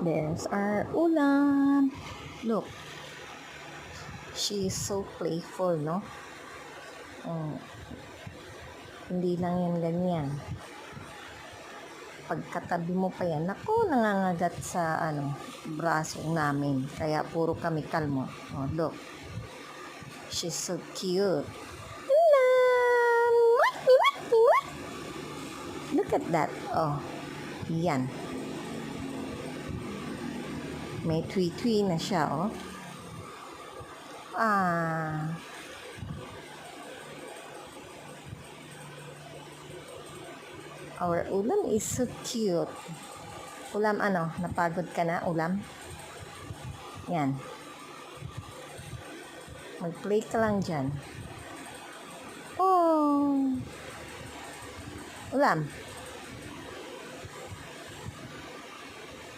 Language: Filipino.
There's our ulam. Look. She is so playful, no? Hindi lang yan ganyan. Pagkatabi mo pa yan, naku, nangangagat sa braso namin. Kaya puro kami kalmo. Oh, look. She's so cute. Look at that. Oh, yan. May twi-twi na siya, oh. Our ulam is so cute. Ulam napagod ka na, ulam? Yan. Mag-play ka lang dyan. Oh! Ulam.